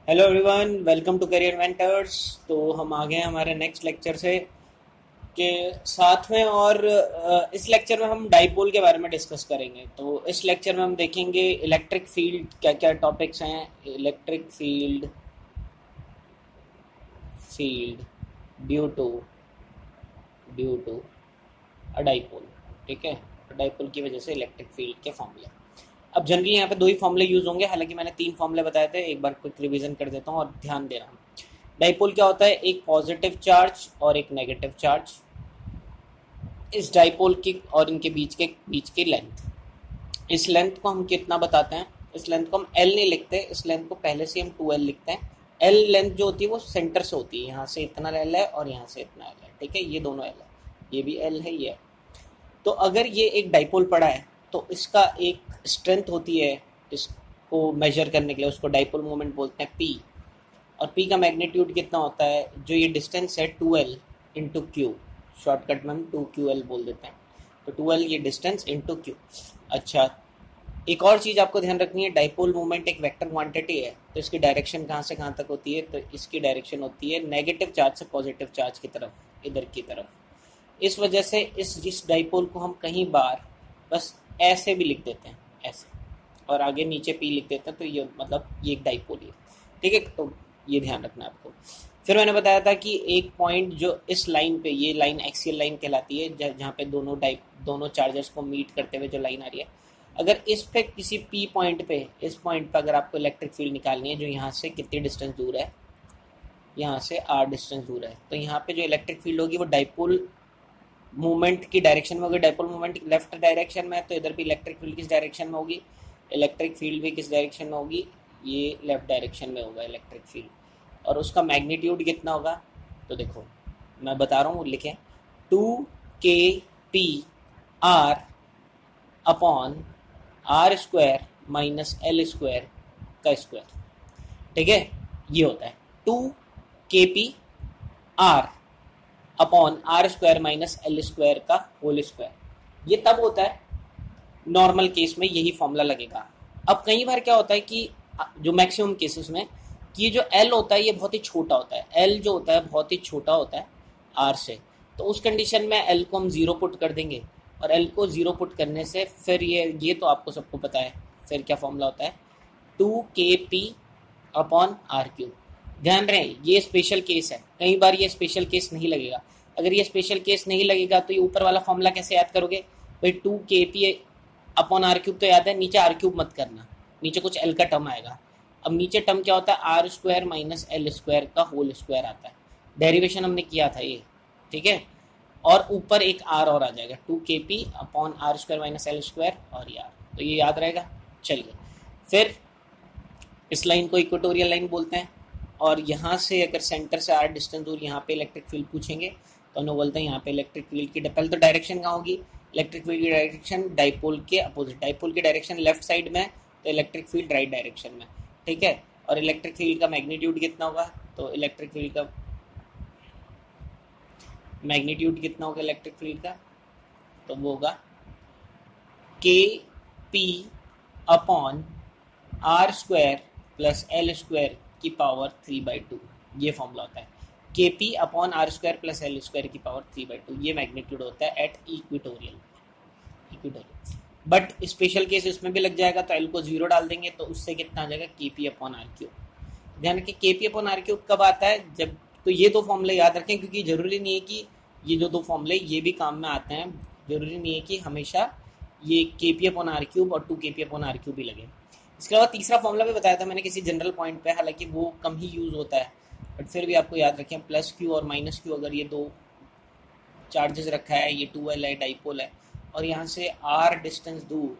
Hello everyone, welcome to career mentors. तो हम आ गए हैं हमारे नेक्स्ट लेक्चर से के साथ में और इस लेक्चर में हम डाइपोल के बारे में डिस्कस करेंगे। तो इस लेक्चर में हम देखेंगे इलेक्ट्रिक फील्ड, क्या क्या टॉपिक्स हैं। Electric field field due to a dipole. ठीक है, डाइपोल की वजह से इलेक्ट्रिक फील्ड के फॉर्मूले। अब जनरली यहाँ पे दो ही फॉर्मूले यूज होंगे, हालांकि मैंने तीन फॉर्मूले बताए थे। एक बार क्विक रिवीजन कर देता हूँ और ध्यान देना। डाइपोल क्या होता है? एक पॉजिटिव चार्ज और एक नेगेटिव चार्ज। इस डाइपोल की और इनके बीच की लेंथ, इस लेंथ को हम कितना बताते हैं? इस लेंथ को हम एल नहीं लिखते, इस लेंथ को पहले से हम 2L लिखते हैं। एल लेंथ जो होती है वो सेंटर से होती है, यहाँ से इतना एल है और यहाँ से इतना एल है। ठीक है, ये दोनों एल है, ये भी एल है, ये। तो अगर ये एक डाइपोल पड़ा है तो इसका एक स्ट्रेंथ होती है इसको मेजर करने के लिए, उसको डाइपोल मोमेंट बोलते हैं पी। और पी का मैग्नीट्यूड कितना होता है? जो ये डिस्टेंस है 2L इंटू क्यू, शॉर्टकट में हम 2QL बोल देते हैं। तो 2L ये डिस्टेंस इंटू क्यू। अच्छा, एक और चीज़ आपको ध्यान रखनी है, डाइपोल मोमेंट एक वेक्टर क्वांटिटी है। तो इसकी डायरेक्शन कहाँ से कहाँ तक होती है? तो इसकी डायरेक्शन होती है नेगेटिव चार्ज से पॉजिटिव चार्ज की तरफ, इधर की तरफ। इस वजह से इस डाइपोल को हम कहीं बार बस ऐसे भी लिख देते हैं, ऐसे, और आगे नीचे पी लिख देते हैं। तो ये मतलब ये एक डाइपोल है। ठीक है, तो ये ध्यान रखना है आपको। फिर मैंने बताया था कि एक पॉइंट जो इस लाइन पे, ये लाइन एक्सियल लाइन कहलाती है, जहाँ पे दोनों चार्जर्स को मीट करते हुए जो लाइन आ रही है, अगर इस पे किसी पी पॉइंट पे, इस पॉइंट पे अगर आपको इलेक्ट्रिक फील्ड निकालनी है, जो यहाँ से कितनी डिस्टेंस दूर है, यहाँ से r डिस्टेंस दूर है, तो यहाँ पे जो इलेक्ट्रिक फील्ड होगी वो डाइपोल मूवमेंट की डायरेक्शन में होगी। डाइपोल मूवमेंट लेफ्ट डायरेक्शन में है, तो इधर भी इलेक्ट्रिक फील्ड किस डायरेक्शन में होगी? इलेक्ट्रिक फील्ड भी किस डायरेक्शन में होगी? ये लेफ्ट डायरेक्शन में होगा इलेक्ट्रिक फील्ड। और उसका मैग्नीट्यूड कितना होगा? तो देखो मैं बता रहा हूँ, लिखें, 2kpr upon r square minus l square का स्क्वायर। ठीक है, ये होता है 2kpr upon r square minus l square का होल स्क्वायर। ये तब होता है नॉर्मल केस में, यही फॉर्मूला लगेगा। अब कई बार क्या होता है कि जो मैक्सिमम केसेस में, कि ये जो l होता है ये बहुत ही छोटा होता है। l जो होता है बहुत ही छोटा होता है r से। तो उस कंडीशन में l को हम 0 पुट कर देंगे, और l को 0 पुट करने से फिर ये तो आपको सबको पता है फिर क्या फॉर्मूला होता है, 2kp अपॉन r क्यूब। ध्यान रहे ये स्पेशल केस है, कई बार ये स्पेशल केस नहीं लगेगा। अगर ये स्पेशल केस नहीं लगेगा तो ये ऊपर वाला फॉर्मूला कैसे याद करोगे भाई? 2kp अपॉन r क्यूब तो याद है, नीचे r क्यूब मत करना, नीचे कुछ l का टर्म आएगा। अब नीचे टर्म क्या होता है? r square minus l square का होल स्क्वायर आता है। डेरिवेशन हमने किया था ये, ठीक है। और ऊपर एक r और आ जाएगा, 2kp upon r square minus l square, और ये r, तो ये याद रहेगा। चलिए, फिर इस लाइन को इक्वेटोरियल लाइन बोलते हैं। और यहाँ से अगर सेंटर से r डिस्टेंस दूर यहाँ पे इलेक्ट्रिक फील्ड पूछेंगे तो हम लोग बोलते हैं यहाँ पे इलेक्ट्रिक फील्ड की पहले तो डायरेक्शन कहाँ होगी? इलेक्ट्रिक फील्ड की डायरेक्शन डाइपोल के अपोजिट, डाइपोल की डायरेक्शन लेफ्ट साइड में, तो इलेक्ट्रिक फील्ड राइट डायरेक्शन में। ठीक है, और इलेक्ट्रिक फील्ड का मैग्नीट्यूड कितना होगा? तो इलेक्ट्रिक फील्ड का मैग्नीट्यूड कितना होगा इलेक्ट्रिक फील्ड का? तो वो होगा kp upon r square plus l square की पावर 3/2। ये फॉर्मूला होता है, kp upon r square plus l square की पावर 3/2। ये मैग्नीट्यूड होता है at equatorial. But special case इसमें भी लग जाएगा, तो l को 0 डाल देंगे, तो उससे कितना आ जाएगा? kp upon r cube. ध्यान रखिए kp अपॉन r क्यूब कब आता है? जब, तो ये दो फॉर्मूले याद रखें, क्योंकि जरूरी नहीं है कि ये जो दो फॉर्मूले ये भी काम में आते हैं। जरूरी नहीं है कि हमेशा ये kp अपॉन r क्यूब और 2kp अपॉन r क्यूब भी लगे। इसके अलावा तीसरा फॉर्मूला भी बताया था मैंने किसी जनरल पॉइंट पे, हालांकि वो कम ही यूज़ होता है, बट फिर भी आपको याद रखें, प्लस क्यू और माइनस क्यू, अगर ये दो चार्जेस रखा है, ये 2L है, डाइपोल है, और यहाँ से r डिस्टेंस दूर,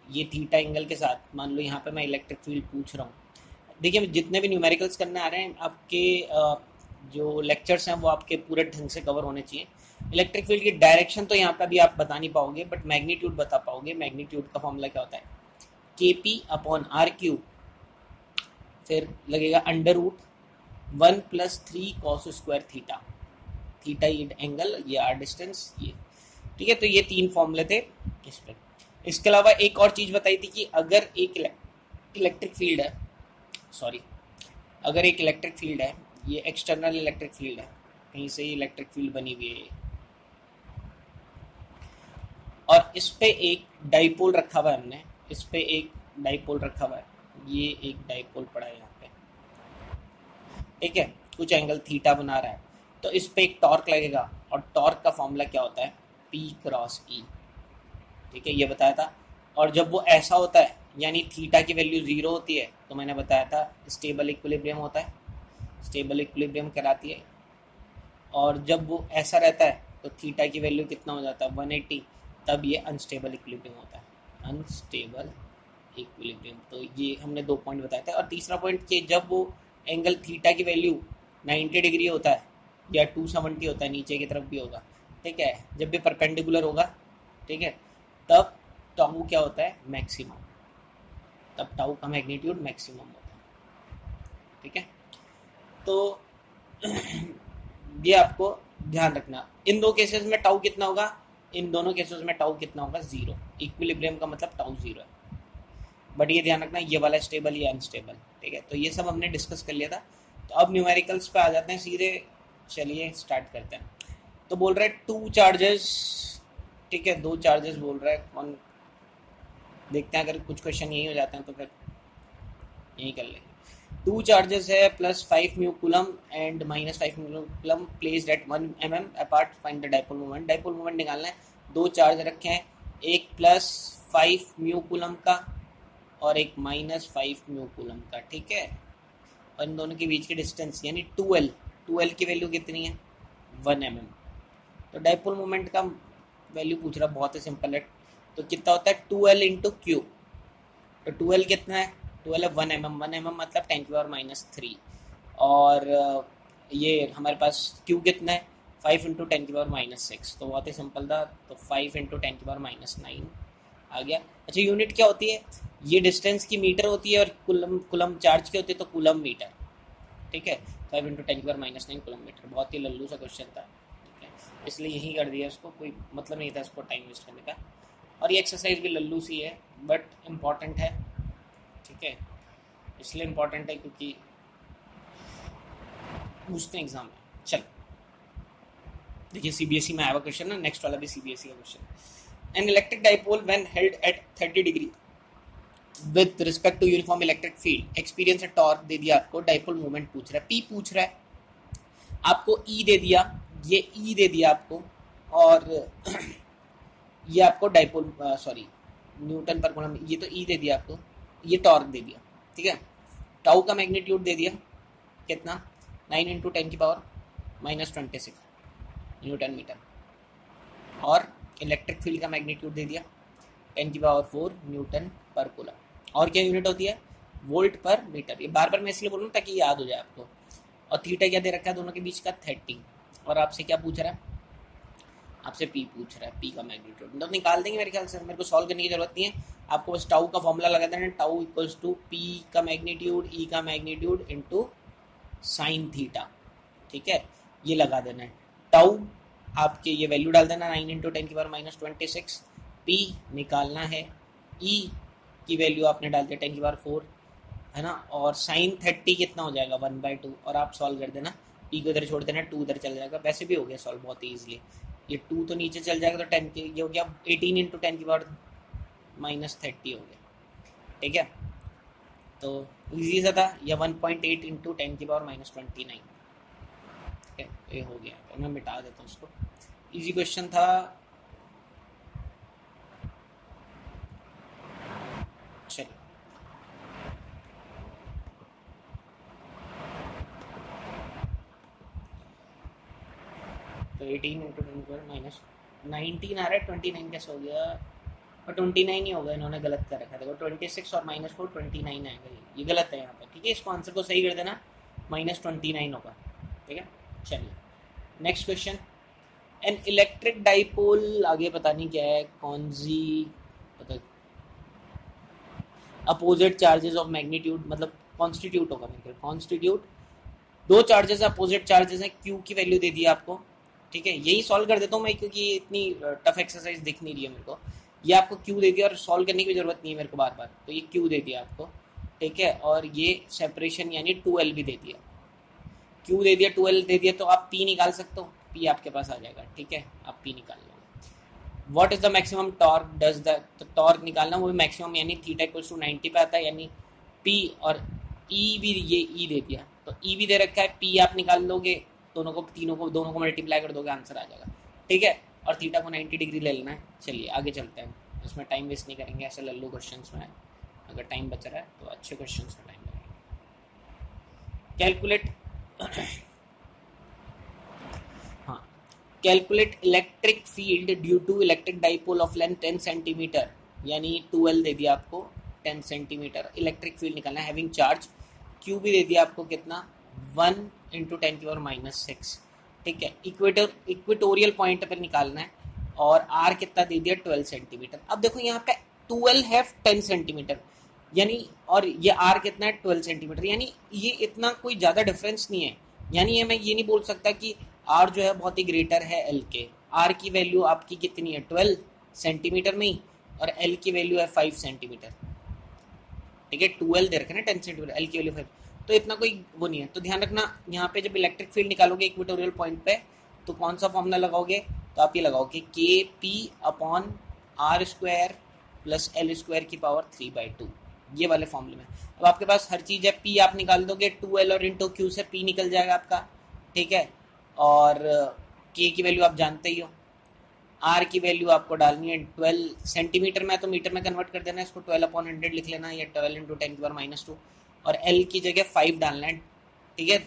ये थीटा एंगल के साथ, मान लो यहाँ पे मैं इलेक्ट्रिक फील्ड पूछ रहा हूँ। देखिए, जितने भी न्यूमेरिकल्स करने आ रहे हैं आपके, जो लेक्चर्स हैं वो आपके पूरे ढंग से कवर होने चाहिए। इलेक्ट्रिक फील्ड की डायरेक्शन तो यहाँ पे अभी आप बता नहीं पाओगे, बट मैग्नीट्यूड बता पाओगे। मैग्नीट्यूड का फॉर्मूला क्या होता है? kp अपॉन r क्यूब, फिर लगेगा under root 1 plus 3 cos square theta. Theta ये एंगल, ये r डिस्टेंस, ये। ठीक है, तो ये तीन फॉर्मूले थे इस पर। इसके अलावा एक और चीज़ बताई थी कि अगर एक इलेक्ट्रिक फील्ड है, सॉरी, अगर एक इलेक्ट्रिक फील्ड है, ये एक्सटर्नल इलेक्ट्रिक फील्ड है, कहीं से इलेक्ट्रिक फील्ड बनी हुई है और इस पे एक डाइपोल रखा हुआ है हमने, इस पे एक डाइपोल रखा हुआ है, ये एक डाइपोल पड़ा है यहाँ पे, ठीक है, कुछ एंगल थीटा बना रहा है, तो इस पे एक टॉर्क लगेगा और टॉर्क का फॉर्मूला क्या होता है, P क्रॉस E, ठीक है, ये बताया था। और जब वो ऐसा होता है यानी थीटा की वैल्यू 0 होती है तो मैंने बताया था स्टेबल इक्विलिब्रियम होता है, स्टेबल इक्विलिब्रियम कहलाती है। और जब वो ऐसा रहता है तो थीटा की वैल्यू कितना हो जाता है 180, तब ये अनस्टेबल इक्विलिब्रियम होता है, अनस्टेबल इक्विलिब्रियम। तो ये हमने 2 पॉइंट बताए थे। और तीसरा पॉइंट कि जब वो एंगल थीटा की वैल्यू 90 डिग्री होता है या 270 होता है, नीचे की तरफ भी होगा, ठीक है, जब भी परपेंडिकुलर होगा, ठीक है, तब टाउ क्या होता है, मैक्सिमम, तब टाउ का मैग्नीट्यूड मैक्सिमम होता है, ठीक है। तो ये आपको ध्यान रखना। इन 2 केसेस में टाउ कितना होगा, इन दोनों केसेस में टाउ कितना होगा, 0। इक्विलिब्रियम का मतलब टाउ 0 है, बट ये ध्यान रखना ये वाला स्टेबल, ये अनस्टेबल, ठीक है। तो ये सब हमने डिस्कस कर लिया था। तो अब न्यूमेरिकल्स पे आ जाते हैं सीधे, चलिए स्टार्ट करते हैं। तो बोल रहा है 2 चार्जेस, ठीक है, 2 चार्जेस बोल रहा है, कौन देखते हैं, अगर कुछ क्वेश्चन यही हो जाते हैं तो फिर यही कर लेंगे। 2 चार्जेस है +5 mu coulomb and -5 mu coulomb placed at 1 mm apart, find the dipole moment. Dipole moment निकालना है। 2 चार्ज रखे हैं, एक +5 म्यू कूलम का और एक -5 म्यू कूलम का, ठीक है। और इन दोनों के बीच की डिस्टेंस यानी 2L की वैल्यू कितनी है, 1 mm। तो डाइपोल मोमेंट का वैल्यू पूछ रहा, बहुत ही सिंपल है। तो कितना होता है 2L इंटू क्यू। तो 2L कितना है, 2L है 1 mm, 1 mm मतलब 10⁻³ और ये हमारे पास क्यू कितना है 5 इंटू 10⁻⁶। तो बहुत ही सिंपल था। तो 5 इंटू 10⁻⁹ आ गया। अच्छा, यूनिट क्या होती है, ये डिस्टेंस की मीटर होती है और कूलम चार्ज की होती है, तो कूलम मीटर, ठीक है। 5 इंटू 10⁻⁹ कूलम मीटर। बहुत ही लल्लू सा क्वेश्चन था, ठीक है, इसलिए यही कर दिया, उसको कोई मतलब नहीं था इसको टाइम वेस्ट करने का। और ये एक्सरसाइज भी लल्लू सी है बट इम्पॉर्टेंट है, ठीक है, इसलिए इम्पॉर्टेंट है क्योंकि पूछते हैं एग्जाम में। चल देखिए, सीबीएसई में आया हुआ क्वेश्चन है, नेक्स्ट वाला भी सीबीएसई का question. An electric dipole when held at 30 degree with respect to uniform electric field experience torque दे दिया आपको, डाइपोल मोमेंट पूछ रहा है, पी पूछ रहा है आपको, ई दे दिया, ये ई दे दिया आपको, और ये आपको डाइपोल न्यूटन पर कूलम, ये तो ई दे दिया आपको, ये टॉर्क दे दिया, ठीक है। टाउ का मैग्नीट्यूड दे दिया कितना, 9 इंटू 10⁻⁻26 न्यूटन मीटर, और इलेक्ट्रिक फील्ड का मैग्नीट्यूड दे दिया 10⁴ न्यूटन पर कूलम। और क्या यूनिट होती है, वोल्ट पर मीटर। ये बार बार मैं इसलिए बोल रहा हूँ ताकि याद हो जाए आपको। और थीटा क्या दे रखा है दोनों के बीच का, 30। और आपसे क्या पूछ रहा है, आपसे पी पूछ रहा है, पी का मैग्नीट्यूड तो निकाल देंगे मेरे ख्याल से, मेरे को सॉल्व करने की जरूरत नहीं है। आपको बस टाउ का फॉर्मूला लगा देना है, टाउ इक्वल्स टू पी का मैग्नीट्यूड, ई का मैग्नीट्यूड इंटू साइन थीटा, ठीक है, ये लगा देना है। टाउ आपके ये वैल्यू डाल देना 9 इंटू 10⁻⁻26, पी निकालना है, ई की वैल्यू आपने डाल दिया 10⁴, है ना, और साइन 30 कितना हो जाएगा 1/2, और आप सॉल्व कर देना, पी को इधर छोड़ देना, 2 उधर चल जाएगा, वैसे भी हो गया सॉल्व बहुत ईजिली। ये 2 तो नीचे चल जाएगा तो 10 ये हो गया 18 इंटू 10⁻⁻30 हो गया, ठीक है। तो ईजी सा था, या 1.8 इंटू 10⁻⁻29, ठीक है, ये हो गया। तो मैं मिटा देता हूँ उसको, ईजी क्वेश्चन था। चलिए तो 18 इंटू 10⁻⁻19 आ रहा है, 29 कैसे हो गया, और 29 ही होगा, इन्होंने गलत कर रखा है। देखो 26 और -4 29 आएगा, ये गलत है यहाँ पर, ठीक है। इसको आंसर को सही कर देना, -29 होगा, ठीक है। चलिए next question. An electric dipole, आगे पता नहीं क्या है, कौन सी पता, अपोजिट चार्जेस ऑफ मैग्नीट्यूड, मतलब कॉन्स्टिट्यूट होगा, कॉन्स्टिट्यूट 2 चार्जेस अपोजिट चार्जेस हैं, क्यू की वैल्यू दे दी आपको, ठीक है। यही सॉल्व कर देता हूँ मैं क्योंकि इतनी टफ एक्सरसाइज दिख नहीं रही है मेरे को। ये आपको क्यू दे दिया और सॉल्व करने की जरूरत नहीं है मेरे को बार बार, तो ये क्यू दे दिया आपको, ठीक है, और ये सेपरेशन यानी 2L भी दे दिया, Q दे दिया, 2L दे दिया, तो आप P निकाल सकते हो, P आपके पास आ जाएगा। ठीक है, आप P निकाल लो। What is the maximum torque does the, तो टॉर्क निकालना, वो भी मैक्सिमम यानी थीटा इक्वल्स टू 90 पे आता है, यानी P और E भी, ये E दे दिया तो E भी दे रखा है, P आप निकाल लोगे, दोनों को मल्टीप्लाई कर दोगे, आंसर आ जाएगा। ठीक है, और थीटा को 90 डिग्री ले लेना है। चलिए आगे चलते हैं, इसमें टाइम वेस्ट नहीं करेंगे, ऐसे लल्लू क्वेश्चंस में अगर टाइम बच रहा है तो अच्छे क्वेश्चंस में टाइम लगेगा। कैलकुलेट हाँ, calculate electric field due to electric dipole of length 10 centimetre, यानी 2L दे दिया आपको, 10 सेंटीमीटर इलेक्ट्रिक फील्ड निकालना है, हैविंग चार्ज Q भी दे दिया आपको कितना, 1 × 10⁻⁻⁶। ठीक है, इक्वेटोरियल पॉइंट पर निकालना है, और R कितना दे दिया, 12 सेंटीमीटर। अब देखो यहाँ पे 2L है 10 सेंटीमीटर, यानी, और ये R कितना है, 12 सेंटीमीटर, यानी ये इतना कोई ज़्यादा डिफरेंस नहीं है। यानी ये मैं ये नहीं बोल सकता कि R जो है बहुत ही ग्रेटर है L के। R की वैल्यू आपकी कितनी है, 12 सेंटीमीटर में ही, और L की वैल्यू है 5 सेंटीमीटर। ठीक है, 2L दे रखे ना 10 सेंटीमीटर, L की वैल्यू 5, तो इतना कोई वो नहीं है। तो ध्यान रखना, यहाँ पे जब इलेक्ट्रिक फील्ड निकालोगे इक्वेटोरियल पॉइंट पे, तो कौन सा फॉर्मूला लगाओगे, तो आप ये लगाओगे KP/R² + L² की पावर 3/2, ये वाले फॉर्मूले में। अब आपके पास हर चीज़ है, P आप निकाल दोगे, 2L और इंटू Q से P निकल जाएगा आपका। ठीक है, और K की वैल्यू आप जानते ही हो, R की वैल्यू आपको डालनी है 12 सेंटीमीटर में, तो मीटर में कन्वर्ट कर देना है इसको, 12/100 लिख लेना, या 12 × 10⁻⁻², और L की जगह 5 डालना है। ठीक है,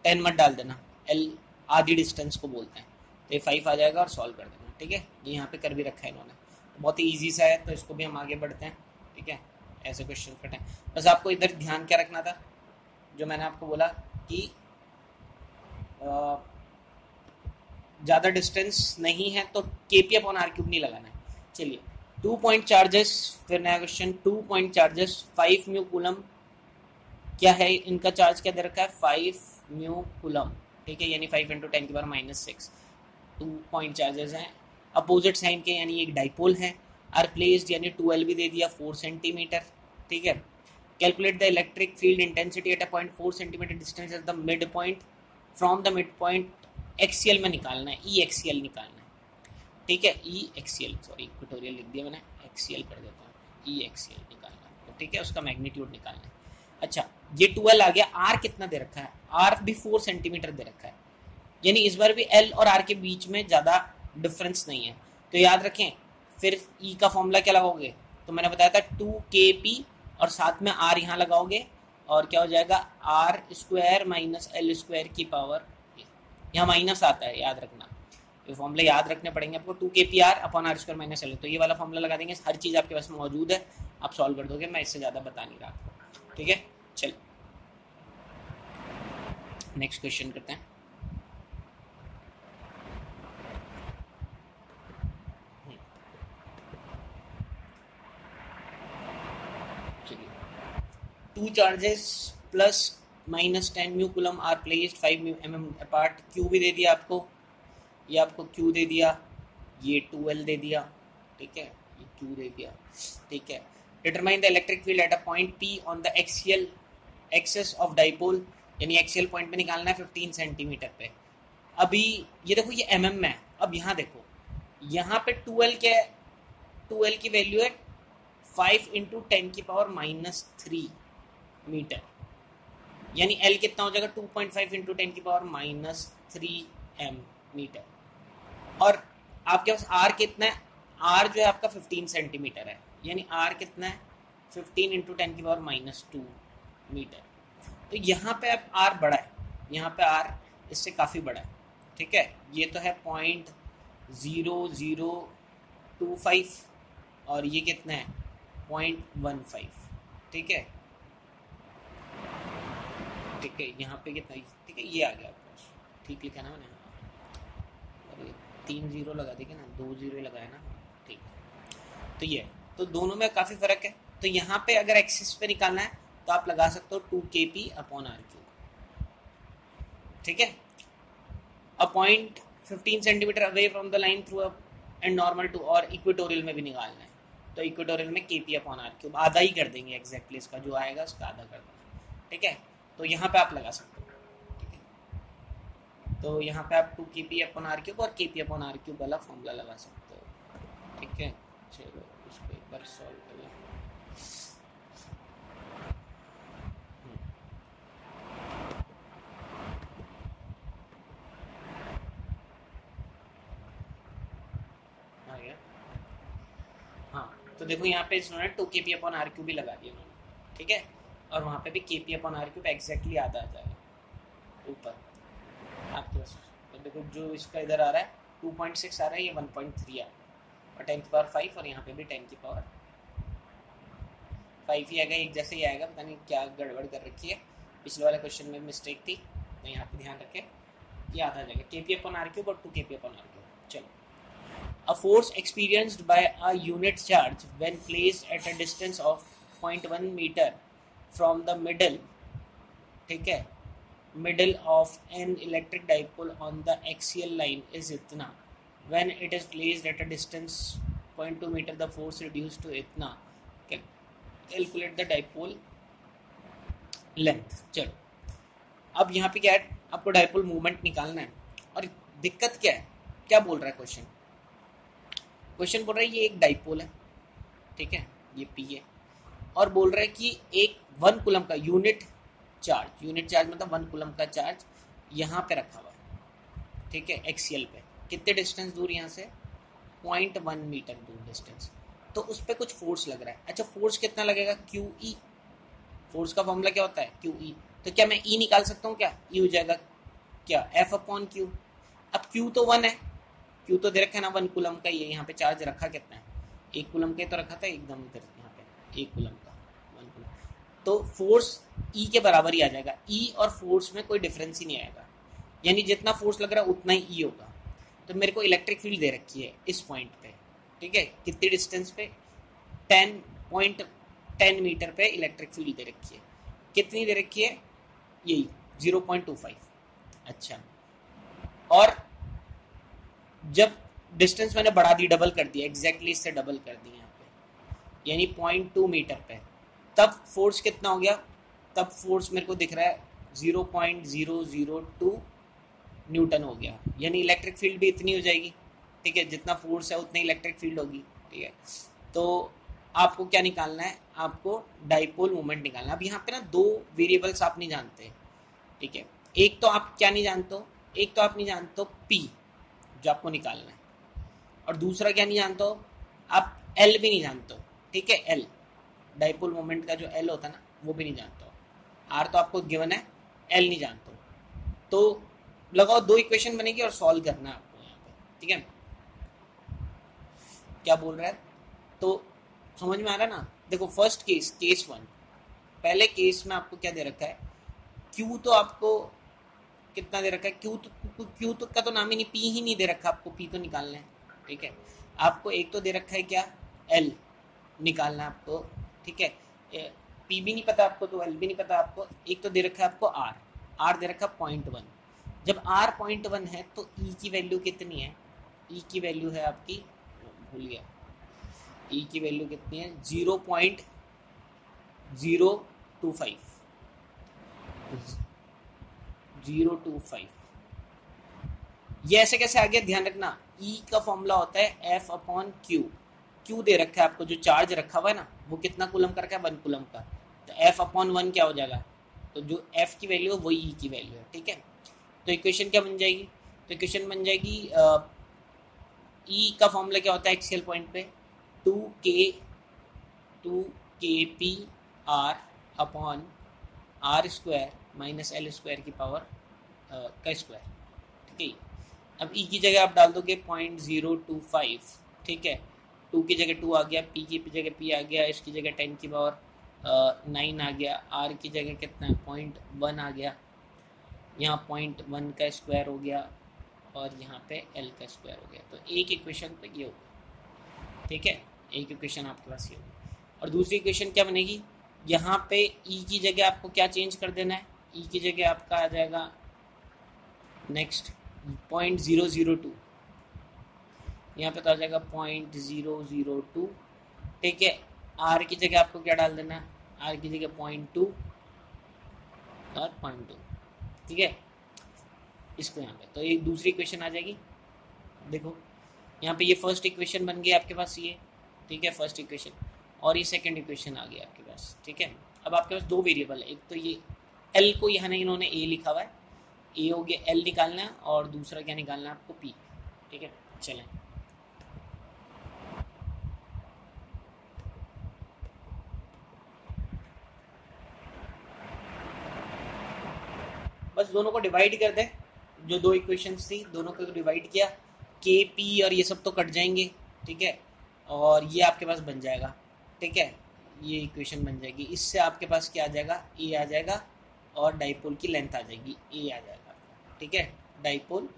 10 मत डाल देना, L आधी डिस्टेंस को बोलते हैं, तो ये 5 आ जाएगा, और सॉल्व कर देना। ठीक है, ये यहाँ पे कर भी रखा है इन्होंने, तो बहुत ही ईजी सा है, तो इसको भी हम आगे बढ़ते हैं। ठीक है, ऐसे क्वेश्चन का टाइम, बस आपको इधर ध्यान क्या रखना था, जो मैंने आपको बोला कि ज़्यादा डिस्टेंस नहीं है तो KP/R³ नहीं लगाना है। चलिए, 2 पॉइंट चार्जेस, फिर नया question, 2 point charges 5 mu coulomb, क्या है इनका चार्ज, क्या दे रखा है, 5 म्यू कूलम। ठीक है, यानी 5 × 10⁻⁻6। 2 पॉइंट चार्जेस हैं, अपोजिट साइन के, यानी एक डाइपोल है, आर प्लेस्ड, यानी 2L भी दे दिया, 4 सेंटीमीटर। ठीक है, calculate the electric field intensity at a point 4 centimetre distance at the mid point from the mid point, axial में निकालना है, ई एक्सियल निकालना है। ठीक है, ई एक्सियल, सॉरी इक्वेटोरियल लिख दिया मैंने, एक्सियल कर देता हूँ, ई एक्सियल निकालना है। तो ठीक है, उसका मैग्नीट्यूड निकालना है। अच्छा, ये 2L आ गया, आर कितना दे रखा है, आर भी 4 सेंटीमीटर दे रखा है, यानी इस बार भी एल और आर के बीच में ज़्यादा डिफरेंस नहीं है, तो याद रखें। फिर ई का फॉर्मूला क्या लगाओगे, तो मैंने बताया था 2KP, और साथ में आर यहाँ लगाओगे, और क्या हो जाएगा, R² - L² की पावर, यहाँ माइनस आता है, याद रखना, ये फॉर्मूला याद रखने पड़ेंगे आपको, 2KPR/R² - L, तो ये वाला फॉर्मूला लगा देंगे। हर चीज़ आपके पास मौजूद है, आप सॉल्व कर दोगे, मैं इससे ज़्यादा बता नहीं रहा आपको। ठीक है, चल नेक्स्ट क्वेश्चन करते हैं। चलिए, 2 charges +-10 mu coulomb are placed 5 mm apart, Q भी दे दिया आपको, ये आपको Q दे दिया, ये 2L दे दिया। ठीक है, ये Q दे दिया। ठीक है, determine the electric field at a point P on the axial axis of dipole, यानी एक्सियल पॉइंट पे निकालना है 15 सेंटीमीटर पे। अभी ये देखो, ये mm में है। अब यहाँ देखो, यहाँ पे 2L क्या है, 2L की वैल्यू है 5 × 10⁻³ मीटर, यानी L कितना हो जाएगा, 2.5 × 10⁻³ मीटर, और आपके पास R कितना है, R जो है आपका 15 सेंटीमीटर है, यानी R कितना है, 15 × 10⁻² मीटर। तो यहाँ पे अब R बड़ा है, यहाँ पे R इससे काफ़ी बड़ा है। ठीक है, ये तो है 0.0025, और ये कितना है, 0.15। ठीक है, ठीक है, यहाँ पे कितना, ठीक है, ये आ गया आपको, ठीक लिखा ना मैंने, और ये 3 0 लगा देंगे ना, 2 0 लगाया ना। ठीक है, तो ये, तो दोनों में काफ़ी फ़र्क है। तो यहाँ पे अगर एक्सिस पे निकालना है तो आप लगा सकते हो 2KP/R³। ठीक है, a point 15 centimetre away from the line through and normal to, और इक्वेटोरियल में भी निकालना है। तो इक्वेटोरियल में KP/r³ आधा ही कर देंगे एग्जैक्टली, इसका जो आएगा उसका आधा कर देंगे, ठीक है। तो यहाँ पे आप लगा सकते हो, ठीक है। तो यहाँ पे आप 2KP/r³ और KP/r³ वाला फॉर्मूला लगा सकते हो, ठीक है। चलो इसको एक बार सॉल्व कर लें। आ गया, हाँ। तो देखो यहाँ पे इन्होंने 2KP/r³ भी लगा दिया उन्होंने, ठीक है। और वहाँ पे भी KP/r³ एग्जैक्टली आधा आ जाएगा ऊपर आपके पास। तो देखो जो इसका इधर आ रहा है 2.6 आ रहा है, ये 1.3 आ रहा है, और 10⁵ और यहाँ पे भी 10⁵ ही आएगा, एक जैसे ही आएगा। पता नहीं क्या गड़बड़ कर रखी है, पिछले वाले क्वेश्चन में मिस्टेक थी, तो यहाँ पे ध्यान रखें ये आधा आ जाएगा KP/r³ और 2KP/r³। चलो, a force experienced by a unit charge when placed at a distance of 0.1 meter from the middle, ठीक है, middle of an electric dipole on the axial line is इतना, when it is placed at a distance 0.2 meter the force reduced to इतना, calculate the dipole length। चलो, अब यहाँ पे क्या है, आपको डाइपोल मूवमेंट निकालना है, और दिक्कत क्या है, क्या बोल रहा है क्वेश्चन बोल रहा है ये एक डाइपोल है, ठीक है, ये P है, और बोल रहा है कि एक 1 कूलम का यूनिट चार्ज मतलब 1 कूलम का चार्ज यहाँ पे रखा हुआ है, ठीक है, एक्सियल पे। कितने डिस्टेंस दूर यहाँ से, 0.1 मीटर दूर डिस्टेंस। तो उस पर कुछ फोर्स लग रहा है। अच्छा, फोर्स कितना लगेगा, QE। फोर्स का फॉर्मूला क्या होता है, QE। तो क्या मैं E निकाल सकता हूँ क्या, E हो जाएगा क्या, F/Q। अब Q तो 1 है, Q तो दे रखा है ना 1 कूलम का, ये यहाँ पे चार्ज रखा कितना है, 1 कूलम के तो रखा था, एकदम इधर यहाँ पे 1 कूलम का 1 कूलम। तो फोर्स E के बराबर ही आ जाएगा, E और फोर्स में कोई डिफरेंस ही नहीं आएगा, यानी जितना फोर्स लग रहा है उतना ही E होगा। तो मेरे को इलेक्ट्रिक फील्ड दे रखी है इस पॉइंट पे, ठीक है, कितनी डिस्टेंस पे, 10.10 मीटर पे इलेक्ट्रिक फील्ड दे रखी है। कितनी दे रखी है, यही 0.25। अच्छा, और जब डिस्टेंस मैंने बढ़ा दी, डबल कर दिया, एग्जैक्टली इससे डबल कर दी यहाँ पे, यानी 0.2 मीटर पे, तब फोर्स कितना हो गया, तब फोर्स मेरे को दिख रहा है 0.002 न्यूटन हो गया, यानी इलेक्ट्रिक फील्ड भी इतनी हो जाएगी, ठीक है, जितना फोर्स है उतनी इलेक्ट्रिक फील्ड होगी, ठीक है। तो आपको क्या निकालना है, आपको डाइपोल मोमेंट निकालना है। अब यहाँ पे ना 2 वेरिएबल्स आप नहीं जानते, ठीक है। एक तो आप क्या नहीं जानते हो, एक तो आप नहीं जानते हो P जो आपको निकालना है, और दूसरा क्या नहीं जानते हो, आप L भी नहीं जानते हो, ठीक है। L डाइपोल मोमेंट का जो L होता है ना, वो भी नहीं जानते हो। R तो आपको गिवन है, L नहीं जानते हो। तो लगाओ 2 इक्वेशन बनेगी और सॉल्व करना है आपको यहाँ पे, ठीक है। क्या बोल रहा है, तो समझ में आ रहा है ना। देखो फर्स्ट केस 1, पहले केस में आपको क्या दे रखा है, Q तो आपको कितना दे रखा है, Q तो का तो नाम ही नहीं, P ही नहीं दे रखा आपको, P तो निकालना है, ठीक है। आपको एक तो दे रखा है क्या, L निकालना है आपको, ठीक है। P भी नहीं पता आपको तो L भी नहीं पता आपको। एक तो दे रखा है आपको R दे रखा है 0.1। जब R 0.1 है तो E की वैल्यू कितनी है, E की वैल्यू है आपकी, भूल गया, E की वैल्यू कितनी है, 0.025। ये ऐसे कैसे आ गया, ध्यान रखना, E का फॉर्मूला होता है F/Q। Q दे रखा है आपको, जो चार्ज रखा हुआ है ना, वो कितना कूलम का रखा है, 1 कूलम का। तो F/1 क्या हो जाएगा, तो जो F की वैल्यू है वही E की वैल्यू है, ठीक है। तो इक्वेशन क्या बन जाएगी, तो इक्वेशन बन जाएगी E का फॉर्मूला क्या होता है एक्सियल पॉइंट पे, 2KPR/R² माइनस L² की पावर का स्क्वायर, ठीक है। अब E की जगह आप डाल दोगे 0.025, ठीक है, 2 की जगह 2 आ गया, P की जगह P आ गया, इसकी जगह 10 की पावर 9 आ गया, R की जगह कितना है 0.1 आ गया, यहाँ 0.1 का स्क्वायर हो गया, और यहाँ पे L का स्क्वायर हो गया। तो एक इक्वेशन तो ये होगा, ठीक है, एक इक्वेशन आपके पास ये होगी। और दूसरी इक्वेशन क्या बनेगी, यहाँ पे E की जगह आपको क्या चेंज कर देना है, E की जगह आपका आ जाएगा नेक्स्ट 0.002, यहाँ पे तो आ जाएगा 0.002, ठीक है। आर की जगह आपको क्या डाल देना, आर की जगह 0.2 और 0.2, ठीक है, इसको यहाँ पे। तो ये दूसरी इक्वेशन आ जाएगी। देखो यहाँ पे ये फर्स्ट इक्वेशन बन गई आपके पास ये, ठीक है, फर्स्ट इक्वेशन, और ये सेकंड इक्वेशन आ गई आपके पास, ठीक है। अब आपके पास दो वेरिएबल है, एक तो ये एल को यहाँ इन्होंने ए लिखा हुआ है, ए हो गया, एल निकालना है, और दूसरा क्या निकालना है आपको, पी, ठीक है। चलें, बस दोनों को डिवाइड कर दे, जो दो इक्वेशंस थी दोनों को डिवाइड किया, के पी और ये सब तो कट जाएंगे, ठीक है, और ये आपके पास बन जाएगा, ठीक है, ये इक्वेशन बन जाएगी। इससे आपके पास क्या आ जाएगा, ए आ जाएगा, और डाइपोल की लेंथ आ जाएगी, ए आ जाएगा, ठीक है। डाइपोल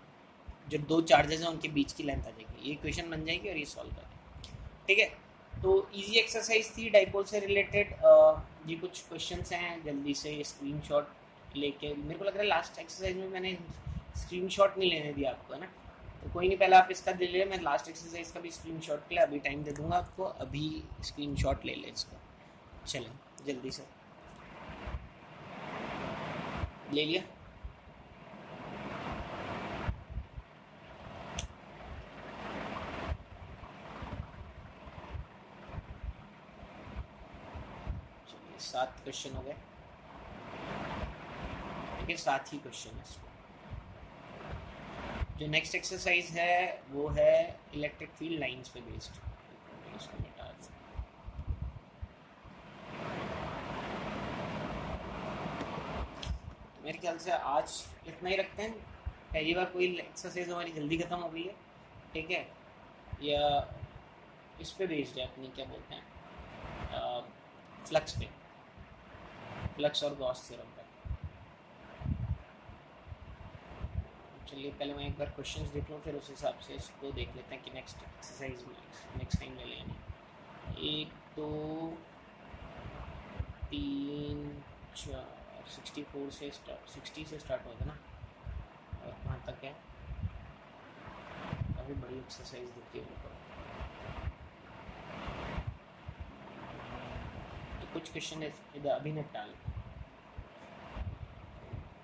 जो दो चार्जेस हैं उनके बीच की लेंथ आ जाएगी, ये इक्वेशन बन जाएगी, और ये सॉल्व करें, ठीक है। तो इजी एक्सरसाइज थी डाइपोल से रिलेटेड। ये कुछ क्वेश्चंस हैं, जल्दी से स्क्रीनशॉट लेके, मेरे को लग रहा है लास्ट एक्सरसाइज में मैंने स्क्रीनशॉट नहीं लेने दिया आपको, है ना, तो कोई नहीं, पहले आप इसका ले ले, मैं लास्ट एक्सरसाइज का भी स्क्रीनशॉट के लिए अभी टाइम दे दूंगा आपको, अभी स्क्रीनशॉट ले ले इसका। चलें जल्दी से, ले लिया, चलिए 7 क्वेश्चन हो गए, ठीक है, 7 ही क्वेश्चन है इसको। जो नेक्स्ट एक्सरसाइज है वो है इलेक्ट्रिक फील्ड लाइंस पे बेस्ड, इसको मिटा दो। मेरे ख्याल से आज इतना ही रखते हैं, पहली बार कोई एक्सरसाइज हमारी जल्दी ख़त्म हो गई है, ठीक है, या इस पे बेस्ड है अपनी, क्या बोलते हैं, फ्लक्स पे, फ्लक्स और गॉस थ्योरम पे। चलिए पहले मैं एक बार क्वेश्चंस देख लूँ, फिर उस हिसाब से इसको देख लेते हैं कि नेक्स्ट एक्सरसाइज में नेक्स्ट टाइम ले लें। 1 2 3 4 64 से स्टार्ट, 60 से स्टार्ट होगा ना, और कहाँ तक है, काफ़ी बड़ी एक्सरसाइज दिखती है मेरे को। तो कुछ क्वेश्चन इधर अभी निपटा लें,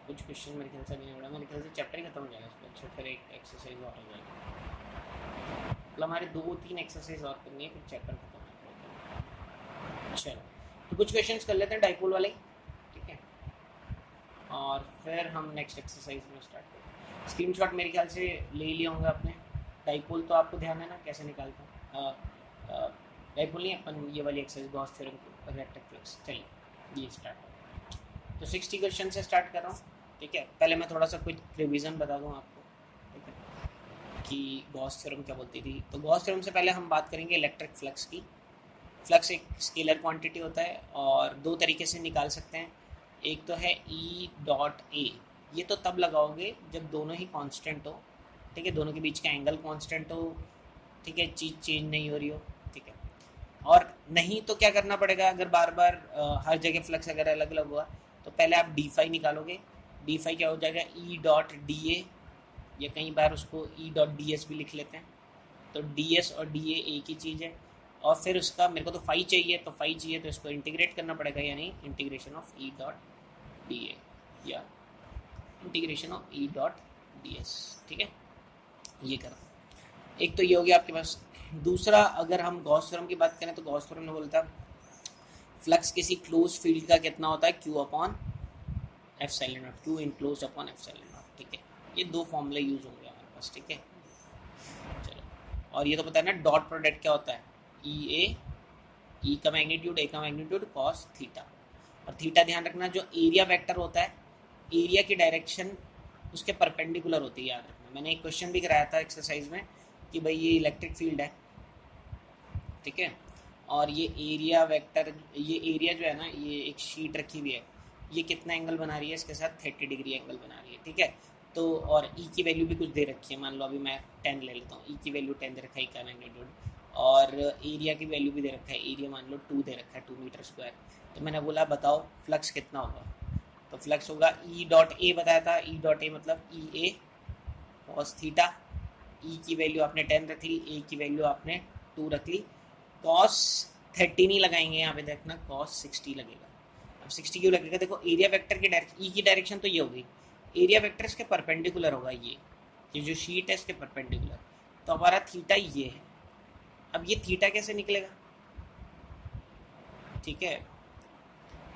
कुछ क्वेश्चन मेरे ख्याल से अभी नहीं पड़ा, मेरे ख्याल से चैप्टर ही खत्म हो जाएगा इसको, अच्छा फिर एक एक्सरसाइज और हो जाएगी, मतलब हमारे 2-3 एक्सरसाइज और करनी है, फिर चैप्टर खत्म हो जाएगा। चलो तो कुछ क्वेश्चंस कर लेते हैं डाइपोल वाले, ठीक है, और फिर हम नेक्स्ट एक्सरसाइज में स्टार्ट करें। स्क्रीनशॉट मेरे ख्याल से ले लिए होंगे आपने। डाइपोल तो आपको ध्यान है ना कैसे निकालते हैं, डाइपोल नहीं, अपन ये वाली एक्सरसाइज गॉस थ्योरम की इलेक्ट्रिक फ्लक्स। चलिए ये स्टार्ट, तो 60 क्वेश्चन से स्टार्ट कर रहा हूँ, ठीक है। पहले मैं थोड़ा सा कुछ रिवीजन बता दूँ आपको, ठीक है, कि गॉस थ्योरम क्या बोलती थी। तो गॉस थ्योरम से पहले हम बात करेंगे इलेक्ट्रिक फ्लक्स की। फ्लक्स एक स्केलर क्वांटिटी होता है, और दो तरीके से निकाल सकते हैं। एक तो है ई डॉट ए, ये तो तब लगाओगे जब दोनों ही कांस्टेंट हो, ठीक है, दोनों के बीच का एंगल कांस्टेंट हो, ठीक है, चीज़ चेंज नहीं हो रही हो, ठीक है। और नहीं तो क्या करना पड़ेगा, अगर बार बार हर जगह फ्लक्स अगर अलग अलग हुआ, तो पहले आप डी फाई निकालोगे। डी फाई क्या हो जाएगा, ई डॉट डी ए, या कई बार उसको ई डॉट डी एस भी लिख लेते हैं। तो डी एस और डी ए एक ही चीज़ है, और फिर उसका मेरे को तो फाई चाहिए, तो फाई चाहिए तो इसको इंटीग्रेट करना पड़ेगा, यानी integration of E dot D A या integration of E dot D S, ठीक है, ये करो। एक तो ये हो गया आपके पास। दूसरा, अगर हम गॉस थ्योरम की बात करें, तो गॉस थ्योरम ने बोलता है फ्लक्स किसी क्लोज फील्ड का कितना होता है, Q upon epsilon not, Q enclose upon epsilon not, ठीक है। ये दो फॉर्मूले यूज होंगे हमारे पास, ठीक है। चलो, और ये तो पता है ना डॉट प्रोडक्ट क्या होता है, ई ए, ई का मैग्नीट्यूड, ए का मैग्नीट्यूड, कॉस थीटा। और थीटा ध्यान रखना, जो एरिया वेक्टर होता है, एरिया की डायरेक्शन उसके परपेंडिकुलर होती है, याद रखना। मैंने एक क्वेश्चन भी कराया था एक्सरसाइज में कि भाई ये इलेक्ट्रिक फील्ड है, ठीक है, और ये एरिया वेक्टर, ये एरिया जो है ना, ये एक शीट रखी हुई है, ये कितना एंगल बना रही है इसके साथ, 30 डिग्री एंगल बना रही है, ठीक है। तो और ई की वैल्यू भी कुछ दे रखी है, मान लो अभी मैं 10 ले लेता हूँ, ई की वैल्यू 10 दे रखा है, ई का मैग्नीट्यूड, और एरिया की वैल्यू भी दे रखा है, एरिया मान लो 2 दे रखा है, 2 मीटर स्क्वायर। तो मैंने बोला बताओ फ्लक्स कितना होगा, तो फ्लक्स होगा ई डॉट ए, बताया था ई डॉट ए मतलब ई ए कॉस थीटा। ई की वैल्यू आपने 10 रख ली, ए की वैल्यू आपने 2 रख ली, कॉस 30 नहीं लगाएंगे यहाँ पे, देखना cos 60 लगेगा। अब 60 क्यों लगेगा, देखो एरिया वेक्टर की डायरेक्शन, ई की डायरेक्शन तो ये होगी, एरिया वेक्टर इसके परपेंडिकुलर होगा, ये जो शीट है इसके परपेंडिकुलर, तो हमारा थीटा ये है। अब ये थीटा कैसे निकलेगा, ठीक है,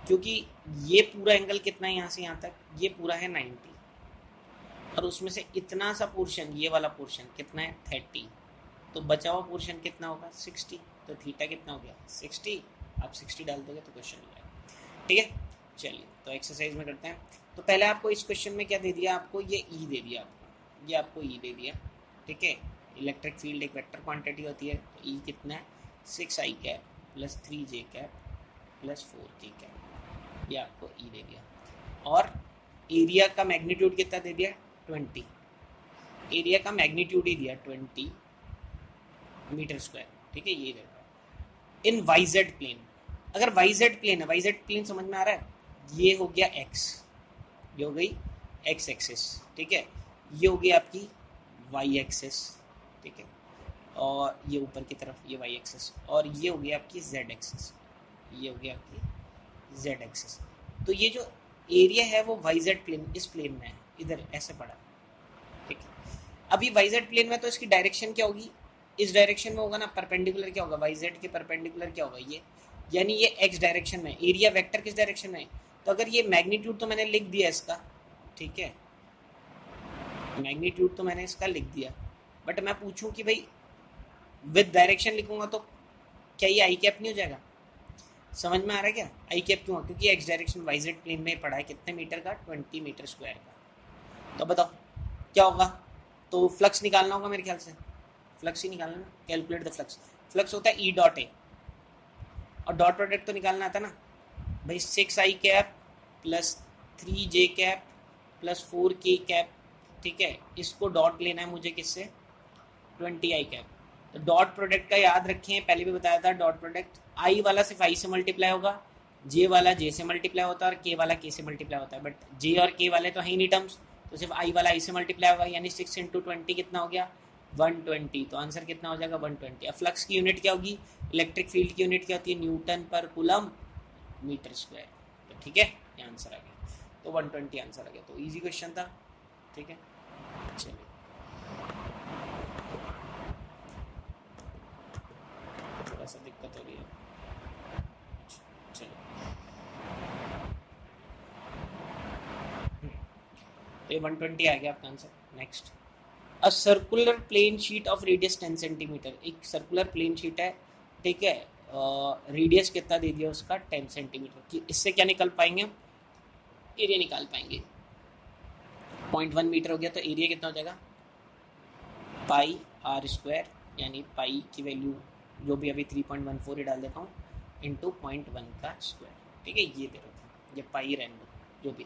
क्योंकि ये पूरा एंगल कितना है यहाँ से यहाँ तक, ये पूरा है 90, और उसमें से इतना सा पोर्शन, ये वाला पोर्शन कितना है 30, तो बचा हुआ पोर्शन कितना होगा 60, तो थीटा कितना हो गया 60। आप 60 डाल दोगे तो क्वेश्चन हो जाएगा, ठीक है। चलिए तो एक्सरसाइज में करते हैं। तो पहले आपको इस क्वेश्चन में क्या दे दिया, आपको ये ई दे दिया, आपको ये आपको ई दे दिया, ठीक है। इलेक्ट्रिक फील्ड एक वेक्टर क्वांटिटी होती है, तो ई कितना है 6i cap plus 3j cap plus 4k cap, ये आपको ई दे दिया। और एरिया का मैग्नीट्यूड कितना दे दिया 20, एरिया का मैग्नीट्यूड ही दिया 20 मीटर स्क्वायर, ठीक है, ये देखो इन वाईजेड प्लेन। अगर वाईजेड प्लेन है, वाईजेड प्लेन समझ में आ रहा है, ये हो गया x, ये हो गई x एक्सिस, ठीक है, ये हो गई आपकी y एक्सिस, ठीक है, और ये ऊपर की तरफ ये y एक्सिस, और ये हो गई आपकी z एक्सिस, ये हो गई आपकी z एक्सिस। तो ये जो एरिया है वो वाईजेड प्लेन, इस प्लेन में है, इधर ऐसे पड़ा, ठीक है। अभी वाईजेड प्लेन में तो इसकी डायरेक्शन क्या होगी, इस डायरेक्शन में होगा ना, परपेंडिकुलर क्या होगा वाईजेड के परपेंडिकुलर क्या होगा ये, यानी ये x डायरेक्शन में, एरिया वेक्टर किस डायरेक्शन में है। तो अगर ये मैग्नीट्यूड तो मैंने लिख दिया इसका, ठीक है, मैग्नीट्यूड तो मैंने इसका लिख दिया, बट मैं पूछूं कि भाई विद डायरेक्शन लिखूंगा तो क्या ये आई कैप नहीं हो जाएगा, समझ में आ रहा है क्या, आई कैप क्यों, क्योंकि एक्स डायरेक्शन वाईजेड प्लेन में पड़ा है कितने मीटर का 20 मीटर स्क्वायर का। तो बताओ क्या होगा, तो फ्लक्स निकालना होगा मेरे ख्याल से, फ्लक्स ही निकालना ना, कैलकुलेट द फ्लक्स। फ्लक्स होता है ई डॉट ए, और डॉट प्रोडक्ट तो निकालना आता ना भाई, 6i cap plus 3j cap plus 4k cap, ठीक है, इसको डॉट लेना है मुझे किससे 20i कैप। तो डॉट प्रोडक्ट का याद रखें, पहले भी बताया था, डॉट प्रोडक्ट i वाला सिर्फ i से मल्टीप्लाई होगा, j वाला j से मल्टीप्लाई होता है, और k वाला k से मल्टीप्लाई होता है, बट j और k वाले तो है ही नहीं टर्म्स, तो सिर्फ i वाला i से मल्टीप्लाई होगा, यानी 6 × 20 कितना हो गया 120, तो आंसर कितना हो जाएगा 120। अब फ्लक्स की यूनिट क्या होगी, इलेक्ट्रिक फील्ड की यूनिट क्या होती है न्यूटन पर कूलम मीटर स्क्वायर, तो ठीक है ये आंसर आ गया, तो 120 आंसर आ गया। तो इजी क्वेश्चन था, ठीक है। चलिए थोड़ा सा दिक्कत हो रही है, चलो तो ये 120 आ गया आपका answer. Next, a circular plane sheet of radius 10 centimetre, एक सर्कुलर प्लेन शीट है, ठीक है, रेडियस कितना दे दिया उसका 10 सेंटीमीटर की, इससे क्या निकल पाएंगे हम, एरिया निकाल पाएंगे। 0.1 मीटर हो गया, तो एरिया कितना हो जाएगा पाई आर स्क्वायर, यानी पाई की वैल्यू जो भी अभी 3.14 ही डाल देता हूँ इंटू 0.1 का स्क्वायर, ठीक है, ये दे रहा था, ये पाई रहने दो जो भी।